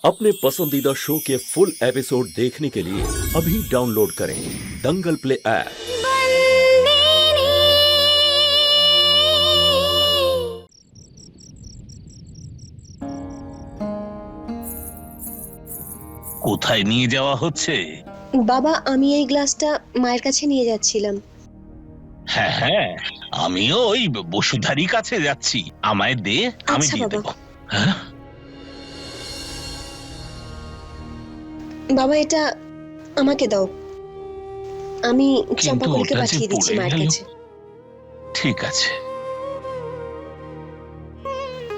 अपने पसंदीदा शो के फुल एपिसोड देखने के लिए अभी डाउनलोड करें दंगल प्ले ऐप। কোথায় নিয়ে যাওয়া হচ্ছে? বাবা, আমি এই গ্লাসটা মায়ের কাছে নিয়ে যাচ্ছিলাম। হ্যাঁ হ্যাঁ, আমিও ওই বসুধারী কাছে যাচ্ছি। আমায় দে, আমি আচ্ছা দিয়ে বাবা। দেব। হ্যাঁ? বাবা, এটা আমাকে দাও, আমি কিন্তু চম্পাকলিকে ওটা যে পাঠিয়ে দিচ্ছি পড়ে মায়ের গেল। কাছে। ঠিক আছে।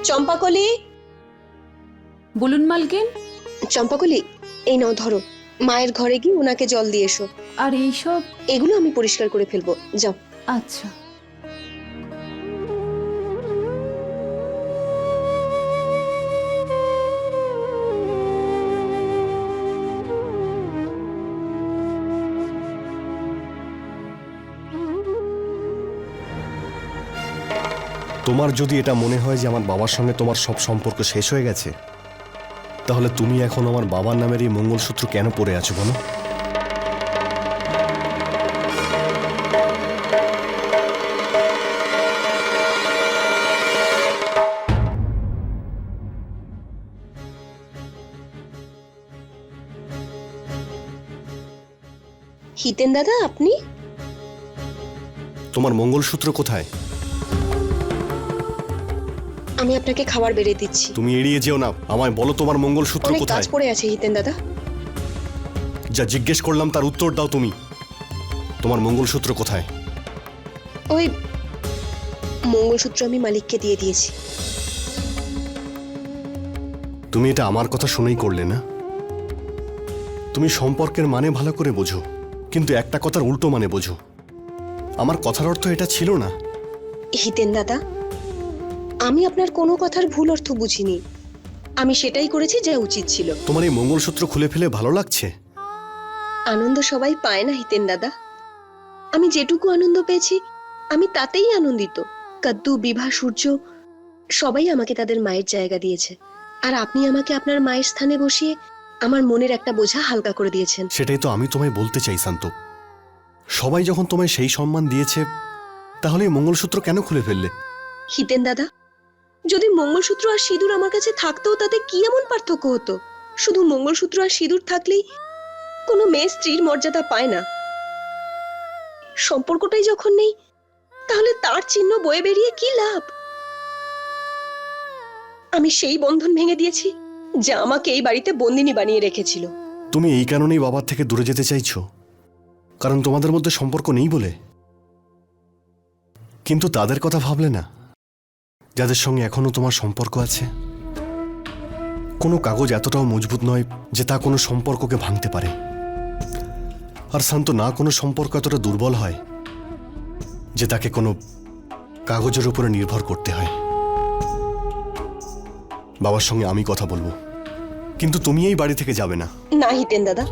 চম্পাকলি, বলুন মালকিন। চম্পাকলি, এই নাও ধরো, মায়ের ঘরে গিয়ে ওনাকে জল দিয়ে এসো। আর এইসব? এগুলো আমি পরিষ্কার করে ফেলবো, যাও। আচ্ছা। তোমার যদি এটা মনে হয় যে আমার বাবার সঙ্গে তোমার সব সম্পর্ক শেষ হয়ে গেছে, তাহলে তুমি এখন আমার বাবার নামের এই মঙ্গলসূত্র কেন পরে আছো বলো? হিতেন দাদা, আপনি? তোমার মঙ্গলসূত্র কোথায়? আমি আপনাকে খাবার বেড়ে দিচ্ছি। তুমি এড়িয়ে যেও না, আমায় বলো তোমার মঙ্গলসূত্র অনেক কাজ কোথায়? পড়ে আছে হিতেন দাদা। যা জিজ্ঞেস করলাম তার উত্তর দাও তুমি। তোমার মঙ্গলসূত্র কোথায়? ওই মঙ্গলসূত্র আমি মালিককে দিয়ে দিয়েছি। তুমি এটা আমার কথা শুনেই করলে না? তুমি সম্পর্কের মানে ভালো করে বোঝো, কিন্তু একটা কথার উল্টো মানে বোঝো। আমার কথার অর্থ এটা ছিল না। হিতেন দাদা, আমি আপনার কোনো কথার ভুল অর্থ বুঝিনি। আমি সেটাই করেছি যা উচিত ছিল। তোমার এই মঙ্গলসূত্র খুলে ফেলে ভালো লাগছে? আনন্দ সবাই পায় না হিতেন দাদা। আমি যেটুকু আনন্দ পেয়েছি আমি তাতেই আনন্দিত। কদ্দু, বিভা, সূর্য সবাই আমাকে তাদের মায়ের জায়গা দিয়েছে, আর আপনি আমাকে আপনার মায়ের স্থানে বসিয়ে আমার মনের একটা বোঝা হালকা করে দিয়েছেন। সেটাই তো আমি তোমায় বলতে চাই শান্ত। সবাই যখন তোমায় সেই সম্মান দিয়েছে, তাহলে এই মঙ্গলসূত্র কেন খুলে ফেললে? হিতেন দাদা, যদি মঙ্গলসূত্র আর সিঁদুর আমার কাছে থাকতো তাতে কি এমন পার্থক্য হতো? শুধু মঙ্গলসূত্র আর সিঁদুর থাকলেই কোনো মেয়ে স্ত্রীর মর্যাদা পায় না। সম্পর্কটাই যখন নেই, তাহলে তার চিহ্ন বয়ে বেরিয়ে কি লাভ? আমি সেই বন্ধন ভেঙে দিয়েছি যা আমাকে এই বাড়িতে বন্দিনী বানিয়ে রেখেছিল। তুমি এই কারণেই বাবার থেকে দূরে যেতে চাইছো, কারণ তোমাদের মধ্যে সম্পর্ক নেই বলে? কিন্তু তাদের কথা ভাবলে না, যাদের সঙ্গে এখনো তোমার সম্পর্ক আছে? কোনো কাগজ এতটাও মজবুত নয় যে তা কোনো সম্পর্ককে ভাঙতে পারে। আর শান্ত, না কোনো সম্পর্ক এতটা দুর্বল হয় যে তাকে কোনো কাগজের উপরে নির্ভর করতে হয়। বাবার সঙ্গে আমি কথা বলবো, কিন্তু তুমি এই বাড়ি থেকে যাবে না। না হিতেন দাদা,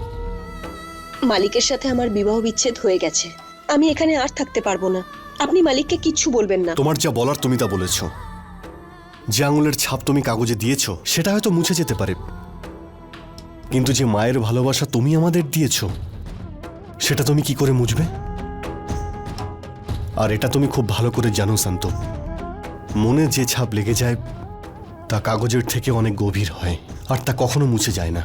মালিকের সাথে আমার বিবাহ বিচ্ছেদ হয়ে গেছে। আমি এখানে আর থাকতে পারবো না। আপনি মালিককে কিচ্ছু বলবেন না। তোমার যা বলার তুমি তা বলেছ। যে আঙুলের ছাপ তুমি কাগজে দিয়েছো সেটা হয়তো মুছে যেতে পারে, কিন্তু যে মায়ের ভালোবাসা তুমি আমাদের দিয়েছো সেটা তুমি কি করে মুছবে? আর এটা তুমি খুব ভালো করে জানো শান্ত, মনে যে ছাপ লেগে যায় তা কাগজের থেকে অনেক গভীর হয়, আর তা কখনো মুছে যায় না।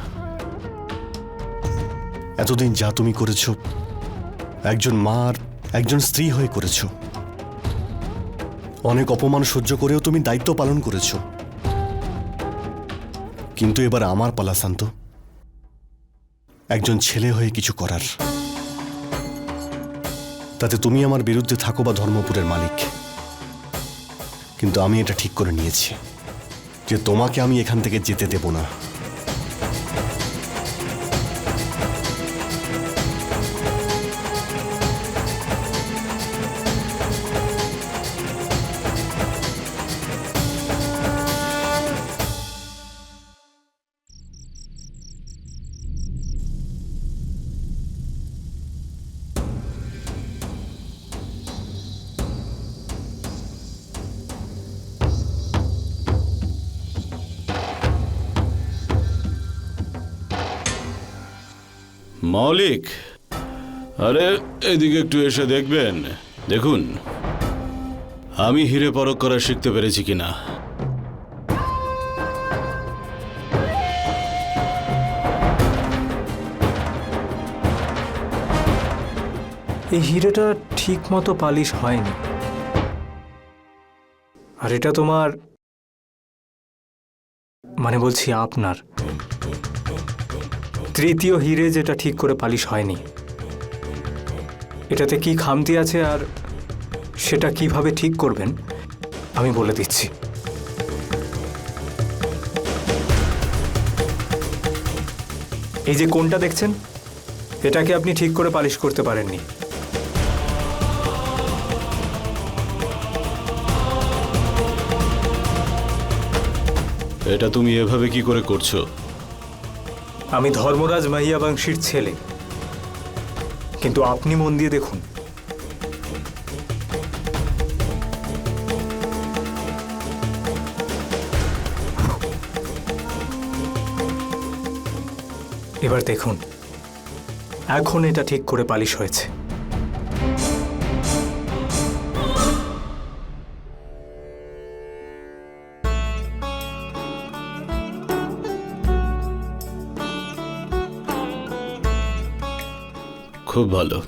এতদিন যা তুমি করেছো একজন মা আর একজন স্ত্রী হয়ে করেছো। অনেক অপমান সহ্য করেও তুমি দায়িত্ব পালন করেছো। কিন্তু এবার আমার পালা শান্ত, একজন ছেলে হয়ে কিছু করার। তাতে তুমি আমার বিরুদ্ধে থাকো বা ধর্মপুরের মালিক, কিন্তু আমি এটা ঠিক করে নিয়েছি যে তোমাকে আমি এখান থেকে যেতে দেব না। মৌলিক, আরে এদিকে একটু এসে দেখবেন। দেখুন আমি হিরে পরখ করা শিখতে পেরেছি কিনা। এই হিরেটা ঠিক মতো পালিশ হয়নি, আর এটা তোমার, মানে বলছি আপনার তৃতীয় হিরে যেটা ঠিক করে পালিশ হয়নি। এটাতে কি খামতি আছে আর সেটা কিভাবে ঠিক করবেন আমি বলে দিচ্ছি। এই যে কোনটা দেখছেন, এটাকে আপনি ঠিক করে পালিশ করতে পারেননি। এটা তুমি এভাবে কি করে করছো? আমি ধর্মরাজ মাহিয়াবংশীর ছেলে, কিন্তু আপনি মন দিয়ে দেখুন, এবার দেখুন এখন এটা ঠিক করে পালিশ হয়েছে। খুব ভালো,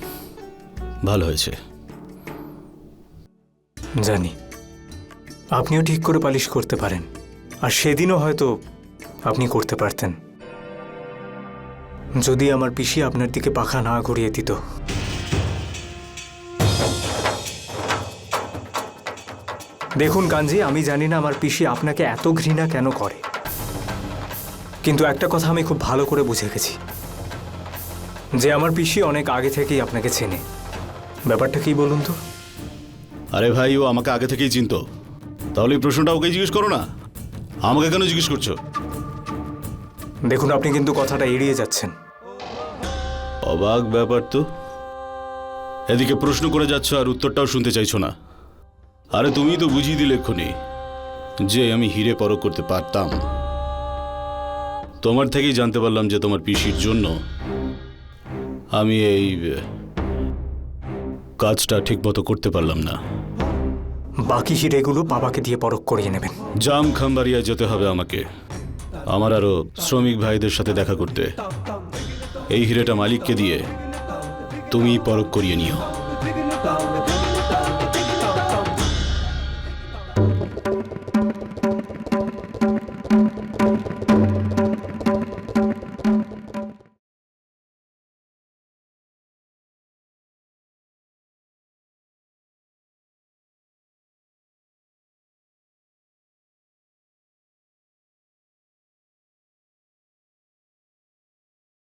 ভালো হয়েছে। জানি আপনিও ঠিক করে পালিশ করতে পারেন, আর সেদিনও হয়তো আপনি করতে পারতেন যদি আমার পিসি আপনার দিকে পাখা না ঘুরিয়ে দিত। দেখুন কাঞ্জি, আমি জানি না আমার পিসি আপনাকে এত ঘৃণা কেন করে, কিন্তু একটা কথা আমি খুব ভালো করে বুঝে গেছি, যে আমার পিসি অনেক আগে থেকেই আপনাকে চেনে। ব্যাপারটা কি বলুন তো? আরে ভাই, ও আমাকে আগে থেকেই চিনতো, তাহলে এই প্রশ্নটা ওকে জিজ্ঞেস করো না, আমাকে কেন জিজ্ঞেস করছো? দেখুন আপনি কিন্তু কথাটা এড়িয়ে যাচ্ছেন। অবাক ব্যাপার তো, এদিকে প্রশ্ন করে যাচ্ছ আর উত্তরটাও শুনতে চাইছো না। আরে তুমি তো বুঝিয়ে দিলে এক্ষুনি যে আমি হিরে পরখ করতে পারতাম। তোমার থেকেই জানতে পারলাম যে তোমার পিসির জন্য আমি এই কাজটা ঠিক মতো করতে পারলাম না। বাকি হিরেগুলো বাবাকে দিয়ে পরখ করিয়ে নেবেন। জাম খাম্বারিয়া যেতে হবে আমাকে, আমার আরো শ্রমিক ভাইদের সাথে দেখা করতে। এই হিরেটা মালিককে দিয়ে তুমি পরখ করিয়ে নিও।